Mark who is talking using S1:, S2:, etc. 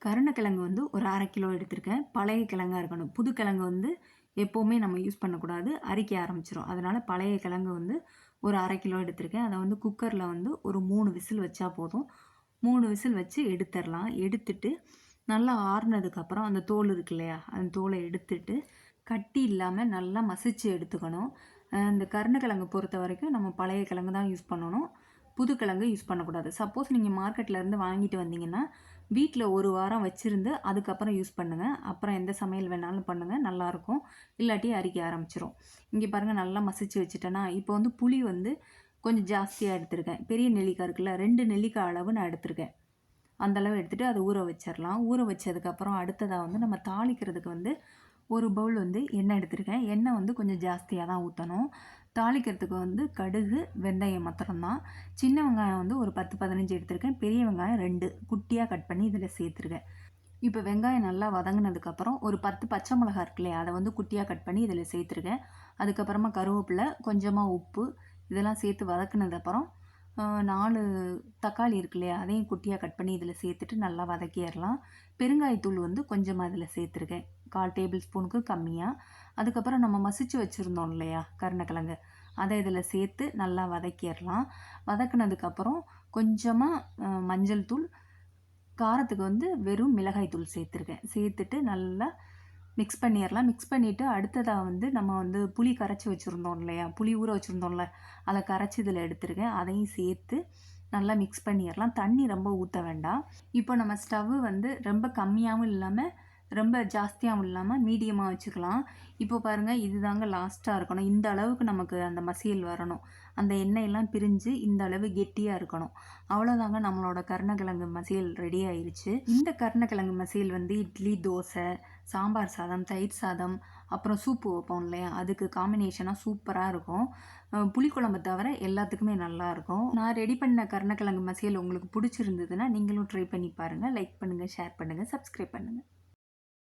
S1: கருணக்கிழங்கு வந்து ஒரு 1/2 கிலோ எடுத்திருக்கேன். பழைய கிழங்கா இருக்கணும். புது கிழங்கு வந்து எப்பவுமே நம்ம யூஸ் பண்ணக்கூடாது. அரிக்க ஆரம்பிச்சுரும். அதனால பழைய கிழங்கு வந்து ஒரு 1/2 கிலோ எடுத்திருக்கேன். அத வந்து குக்கர்ல வந்து ஒரு 3 விசில் வச்சா போதும். 3 விசில் வச்சு எடுத்துறலாம். எடுத்துட்டு நல்லா ஆறுனதுக்கப்புறம் அந்த தோல் இருக்கு இல்லையா? அந்த தோல எடுத்துட்டு கட்டி இல்லாம நல்லா மசிச்சு எடுத்துக்கணும். இந்த கருணக்கிழங்கு பொறுத்தவரைக்கும் நம்ம பழைய கிழங்கு தான் யூஸ் பண்ணணும். புது கிழங்கு யூஸ் பண்ணக்கூடாது. சப்போஸ் நீங்க மார்க்கெட்லேருந்து வாங்கிட்டு வந்தீங்கன்னா, வீட்ல 1 வாரம் வச்சிருந்து அதுக்கப்புறம் யூஸ் பண்ணுங்க. அப்புறம் எந்த சமையல் வேணாலும் பண்ணுங்க. நல்லாயிருக்கும். இல்லாட்டி அரிக்க ஆரம்பிச்சுரும். இங்கே பாருங்க நல்லா மசிச்சு வச்சுட்டேனா, இப்போ வந்து புளி வந்து கொஞ்சம் ஜாஸ்தியா எடுத்திருக்கேன். பெரிய நெல்லிக்காய் இருக்குல்ல, 2 நெல்லிக்காய் அளவு நான் எடுத்திருக்கேன். அந்த அளவு எடுத்துட்டு அத ஊற வச்சிரலாம். ஊற வச்சதுக்கப்புறம் அடுத்ததா வந்து நம்ம தாளிக்கிறதுக்கு வந்து ஒரு பவுல் வந்து எண்ணெய் எடுத்திருக்கேன். எண்ணெய் வந்து கொஞ்சம் ஜாஸ்தியா தான் ஊத்தணும். தாளிக்கிறதுக்கு வந்து கடுகு, வெந்தயம் மாத்திரம் தான். சின்ன வெங்காயம் வந்து ஒரு 10, 15 எடுத்திருக்கேன். பெரிய வெங்காயம் 2 குட்டியா கட் பண்ணி இதில சேர்த்துருக்கேன். இப்போ வெங்காயம் நல்லா வதங்குனதுக்கப்புறம் ஒரு 10 பச்சை மிளகாய் இருக்கு இல்லையா? அத வந்து குட்டியா கட் பண்ணி இதில சேர்த்துருக்கேன். அதுக்கப்புறமா கருவேப்பிலை, கொஞ்சமா உப்பு இதெல்லாம் சேர்த்து வதக்குனதுக்கப்புறம் 4 தக்காளி இருக்கு இல்லையா? அதையும் குட்டியா கட் பண்ணி இதில சேர்த்துட்டு நல்லா வதக்கிறலாம். பெருங்காயத்தூள் வந்து கொஞ்சமா இதில சேர்த்துருக்கேன். 1/4 டேபிள் ஸ்பூனுக்கு கம்மியா. அதுக்கப்புறம் நம்ம மசிச்சு வச்சுருந்தோம் இல்லையா? கருணக்கிழங்கு. அத இதில சேர்த்து நல்லா வதக்கிறலாம். வதக்குனதுக்கப்புறம் கொஞ்சமா மஞ்சள் தூள், காரத்துக்கு வந்து வெறும் மிளகாய் தூள் சேர்த்துருக்கேன். சேர்த்துட்டு நல்லா மிக்ஸ் பண்ணிறலாம். மிக்ஸ் பண்ணிவிட்டு அடுத்ததா வந்து நம்ம வந்து புளி கரைச்சி வச்சுருந்தோம் இல்லையா? புளி ஊற வச்சுருந்தோம்ல, அத கரைச்சி இதில எடுத்துருக்கேன். அதையும் சேர்த்து நல்லா மிக்ஸ் பண்ணிறலாம். தண்ணி ரொம்ப ஊத்த வேண்டாம். இப்போ நம்ம ஸ்டவ் வந்து ரொம்ப கம்மியாவும் இல்லாம, ரொம்ப ஜாஸ்தியாவும் இல்லாம மீடியமா வச்சுக்கலாம். இப்போ பாருங்க இதுதாங்க லாஸ்ட்டா இருக்கணும். இந்த அளவுக்கு நமக்கு அந்த மசியல் வரணும். அந்த எண்ணெயெல்லாம் பிரிஞ்சு இந்த அளவு கெட்டியா இருக்கணும். அவ்வளோதாங்க நம்மளோட கருணக்கிழங்கு மசியல் ரெடி ஆயிருச்சு. இந்த கருணக்கிழங்கு மசியல் வந்து இட்லி, தோசை, சாம்பார் சாதம், தயிர் சாதம், அப்புறம் சூப்பு வைப்போம் இல்லையா? அதுக்கு காம்பினேஷனா சூப்பரா இருக்கும். புளிக்குழம்பு தவிர எல்லாத்துக்குமே நல்லாயிருக்கும். நான் ரெடி பண்ண கருணக்கிழங்கு மசியல் உங்களுக்கு பிடிச்சிருந்ததுன்னா, நீங்களும் ட்ரை பண்ணி பாருங்க. லைக் பண்ணுங்க, ஷேர் பண்ணுங்க, சப்ஸ்கிரைப் பண்ணுங்க.